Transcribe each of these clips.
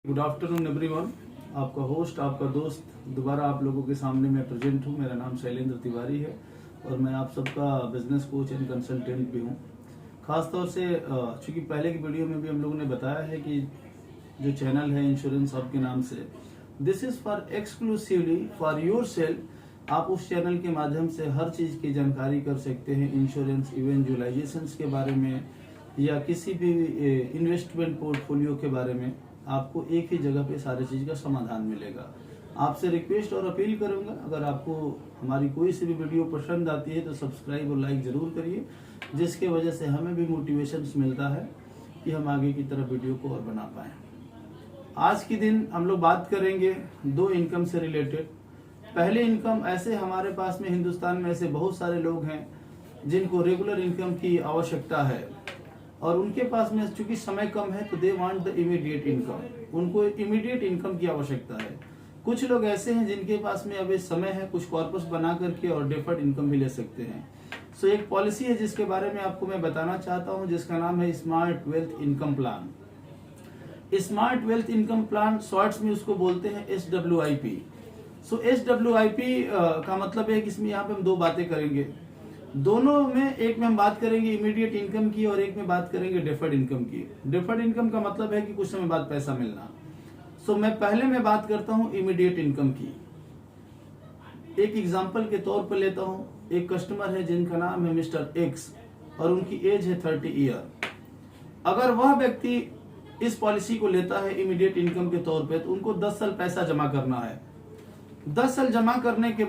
Good afternoon everyone. आपका host, आपका दोस्त दोबारा आप लोगों के सामने मैं प्रेजेंट हूँ। मेरा नाम शैलेंद्र तिवारी है और मैं आप सबका बिजनेस कोच एंड कंसल्टेंट भी हूँ। खास तौर से चूंकि पहले की वीडियो में भी हम लोगों ने बताया है कि जो चैनल है इंश्योरेंस हब के नाम से, this is for exclusively for your self. आप उस चैनल के माध्यम से हर चीज़ की जानकारी कर सकते हैं, इंश्योरेंस इवेंजुअलाइजेशन के बारे में या किसी भी इन्वेस्टमेंट पोर्टफोलियो के बारे में। आपको एक ही जगह पे सारी चीज़ का समाधान मिलेगा। आपसे रिक्वेस्ट और अपील करूंगा, अगर आपको हमारी कोई सी भी वीडियो पसंद आती है तो सब्सक्राइब और लाइक ज़रूर करिए, जिसके वजह से हमें भी मोटिवेशन मिलता है कि हम आगे की तरफ वीडियो को और बना पाएँ। आज के दिन हम लोग बात करेंगे दो इनकम से रिलेटेड। पहले इनकम, ऐसे हमारे पास में हिंदुस्तान में ऐसे बहुत सारे लोग हैं जिनको रेगुलर इनकम की आवश्यकता है और उनके पास में चूंकि समय कम है तो they want the immediate income. उनको इमीडिएट इनकम की आवश्यकता है। कुछ लोग ऐसे हैं जिनके पास में अभी समय है, कुछ कॉर्पस बना करके और डेफर्ड इनकम भी ले सकते हैं। सो एक पॉलिसी है जिसके बारे में आपको मैं बताना चाहता हूं, जिसका नाम है smart wealth income plan. Smart wealth income plan shorts में उसको बोलते हैं SWIP। सो SWIP का मतलब है कि इसमें यहाँ पे हम दो बातें करेंगे। दोनों में, एक में हम बात करेंगे इमीडिएट इनकम की और एक में बात करेंगे डेफर्ड इनकम की। डेफर्ड इनकम का मतलब है कि कुछ समय बाद पैसा मिलना। सो मैं पहले में बात करता हूं इमीडिएट इनकम की। एक एग्जांपल के तौर पर लेता हूं, एक कस्टमर है जिनका नाम है मिस्टर एक्स और उनकी एज है 30 ईयर। अगर वह व्यक्ति इस पॉलिसी को लेता है इमीडिएट इनकम के तौर पे, तो उनको 10 साल पैसा जमा करना है। 10 साल जमा करने के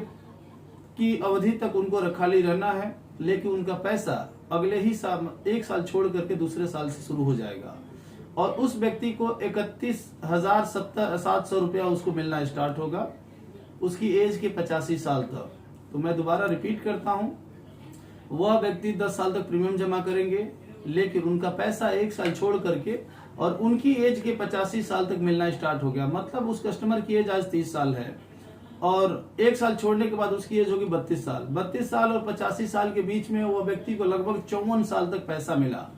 की अवधि तक उनको खाली रहना है, लेकिन उनका पैसा अगले ही साल, एक साल छोड़ करके दूसरे साल से शुरू हो जाएगा और उस व्यक्ति को 31,700 रुपया उसको मिलना स्टार्ट होगा उसकी एज के 85 साल तक। तो मैं दोबारा रिपीट करता हूं, वह व्यक्ति 10 साल तक प्रीमियम जमा करेंगे, लेकिन उनका पैसा एक साल छोड़ करके और उनकी एज के 85 साल तक मिलना स्टार्ट हो गया। मतलब उस कस्टमर की एज आज 30 साल है और एक साल छोड़ने के बाद उसकी एज होगी 32 साल। 32 साल और 85 साल के बीच में वो व्यक्ति को लगभग 54 साल तक पैसा मिला।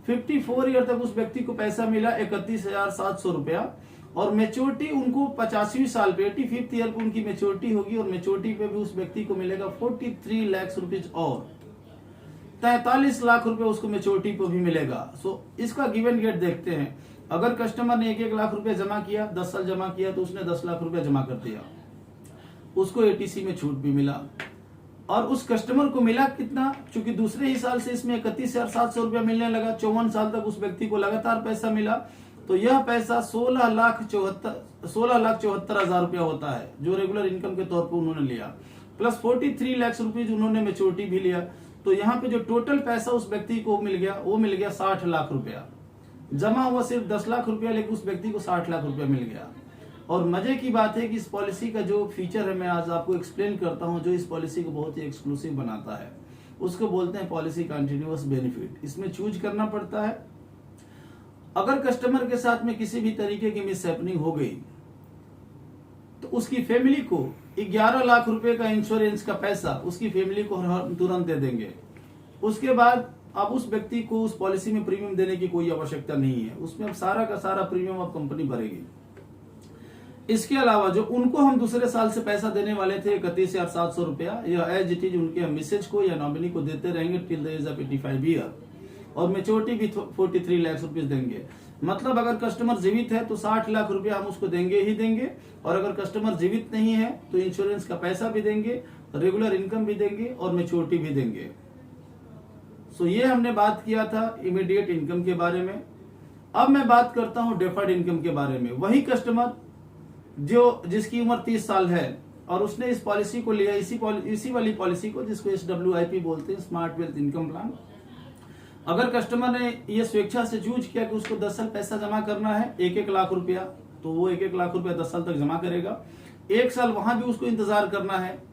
54 ईयर तक उस व्यक्ति को पैसा मिला 31,700 रुपया और मेच्योरिटी उनको 85 साल पे 85th ईयर को उनकी मेच्योरिटी होगी और मेच्योरिटी पे भी उस व्यक्ति को मिलेगा 43 लाख रुपीज और 43 लाख रुपए उसको मेच्योरिटी पे भी मिलेगा। सो इसका गिव एंड गेट देखते हैं। अगर कस्टमर ने 1-1 लाख रुपया जमा किया, 10 साल जमा किया, तो उसने 10 लाख रुपया जमा कर दिया, उसको ATC में छूट भी मिला और उस कस्टमर को मिला कितना, चूंकि दूसरे ही साल से इसमें 31,700 रुपया मिलने लगा, 54 साल तक उस व्यक्ति को लगातार पैसा मिला, तो यह पैसा 16,74,000 रुपया होता है जो रेगुलर इनकम के तौर पर उन्होंने लिया, प्लस 43 लाख रुपीज उन्होंने मेच्योरिटी भी लिया। तो यहाँ पे जो टोटल पैसा उस व्यक्ति को मिल गया वो मिल गया 60 लाख रुपया। जमा हुआ सिर्फ 10 लाख रुपया, लेकिन उस व्यक्ति को 60 लाख रुपया मिल गया। और मजे की बात है कि इस पॉलिसी का जो फीचर है मैं आज आपको एक्सप्लेन करता हूं, जो इस पॉलिसी को बहुत ही एक्सक्लूसिव बनाता है, उसको बोलते हैं पॉलिसी कंटिन्यूअस बेनिफिट। इसमें चूज करना पड़ता है, अगर कस्टमर के साथ में किसी भी तरीके की मिसहैपनिंग हो गई तो उसकी फैमिली को 11 लाख रुपए का इंश्योरेंस का पैसा उसकी फैमिली को तुरंत दे देंगे। उसके बाद अब उस व्यक्ति को उस पॉलिसी में प्रीमियम देने की कोई आवश्यकता नहीं है, उसमें अब सारा का सारा प्रीमियम अब कंपनी भरेगी। इसके अलावा जो उनको हम दूसरे साल से पैसा देने वाले थे 31,700 रुपया, या एज इट इज उनके हम मिसेज को या नॉमिनी को देते रहेंगे till the age of 85 year और मेच्योरिटी भी 43 लाख रुपीज देंगे। मतलब अगर कस्टमर जीवित है तो 60 लाख रुपया हम उसको देंगे ही देंगे, और अगर कस्टमर जीवित नहीं है तो इंश्योरेंस का पैसा भी देंगे, रेगुलर इनकम भी देंगे और मेच्योरिटी भी देंगे। सो ये हमने बात किया था इमीडिएट इनकम के बारे में। अब मैं बात करता हूं डेफर्ड इनकम के बारे में। वही कस्टमर जिसकी उम्र 30 साल है और उसने इस पॉलिसी को लिया, इसी वाली पॉलिसी को जिसको SWIP बोलते हैं, स्मार्ट वेल्थ इनकम प्लान। अगर कस्टमर ने ये स्वेच्छा से चूज किया कि उसको 10 साल पैसा जमा करना है 1-1 लाख रुपया, तो वो 1-1 लाख रुपया 10 साल तक जमा करेगा। एक साल वहां भी उसको इंतजार करना है।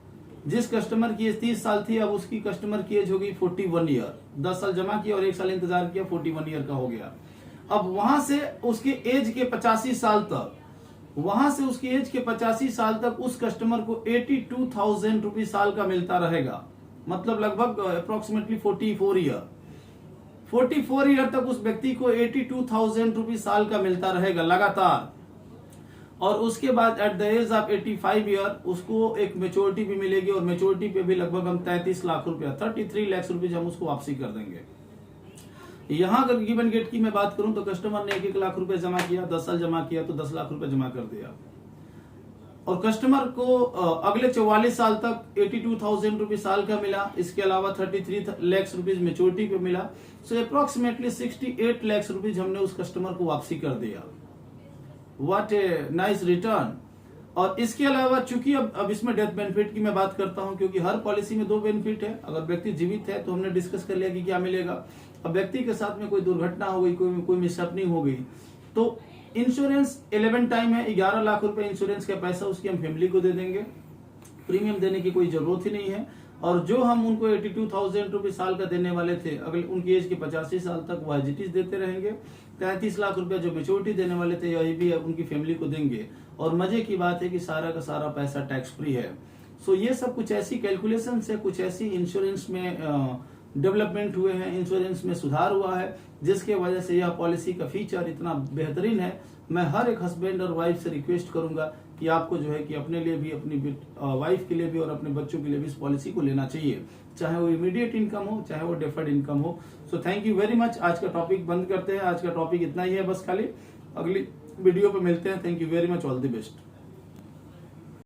जिस कस्टमर की एज 30 साल थी, अब उसकी कस्टमर की एज होगी 41 ईयर। 10 साल जमा किया और 1 साल इंतजार किया, 41 ईयर का हो गया। अब वहां से उसके एज के 85 साल तक, वहां से उसकी एज के 85 साल तक उस कस्टमर को 82,000 रुपीज साल का मिलता रहेगा। मतलब लगभग अप्रोक्सीमेटली 44 ईयर तक उस व्यक्ति को 82,000 रुपीज साल का मिलता रहेगा लगातार। और उसके बाद at the age of 85 year उसको एक मेच्योरिटी भी मिलेगी, और मेच्योरिटी पे भी लगभग हम 33 लाख रुपया 33 लाख रुपए हम उसको वापसी कर देंगे। यहाँ अगर गिवन गेट की मैं बात करूं तो कस्टमर ने 1-1 लाख रुपए जमा किया, 10 साल जमा किया तो 10 लाख रुपए जमा कर दिया, और कस्टमर को अगले 44 साल तक 82,000 रुपये साल का मिला। इसके अलावा 33 लाख रुपीज मेच्योरिटी पे मिला। सो अप्रोक्सीमेटली 68 लाख रुपीज हमने उस कस्टमर को वापसी कर दिया। What a nice return. और इसके अलावा चूंकि अब इसमें डेथ बेनिफिट की मैं बात करता हूं, क्योंकि हर पॉलिसी में 2 बेनिफिट है। अगर व्यक्ति जीवित है तो हमने डिस्कस कर लिया कि क्या मिलेगा। अब व्यक्ति के साथ में कोई दुर्घटना हो गई, कोई मिसहैपनिंग हो गई, तो इंश्योरेंस 11 टाइम है, 11 लाख रुपए इंश्योरेंस का पैसा उसकी हम फैमिली को दे देंगे। प्रीमियम देने की कोई जरूरत ही नहीं है। और जो हम उनको 82,000 रुपए साल का देने वाले थे, अगले उनकी एज के 85 साल तक वो एज देते रहेंगे। 33 लाख रुपया जो मेच्योरिटी देने वाले थे यही भी उनकी फैमिली को देंगे। और मजे की बात है कि सारा का सारा पैसा टैक्स फ्री है। सो ये सब कुछ ऐसी कैलकुलेशन है, कुछ ऐसी इंश्योरेंस में डेवलपमेंट हुए हैं, इंश्योरेंस में सुधार हुआ है, जिसके वजह से यह पॉलिसी का फीचर इतना बेहतरीन है। मैं हर एक हस्बैंड और वाइफ से रिक्वेस्ट करूंगा कि आपको जो है कि अपने लिए भी, अपनी वाइफ के लिए भी और अपने बच्चों के लिए भी इस पॉलिसी को लेना चाहिए, चाहे वो इमीडिएट इनकम हो, चाहे वो डेफर्ड इनकम हो। So thank you very much. आज का टॉपिक बंद करते हैं। आज का टॉपिक इतना ही है बस खाली। अगली वीडियो पे मिलते हैं। Thank you very much. All the best.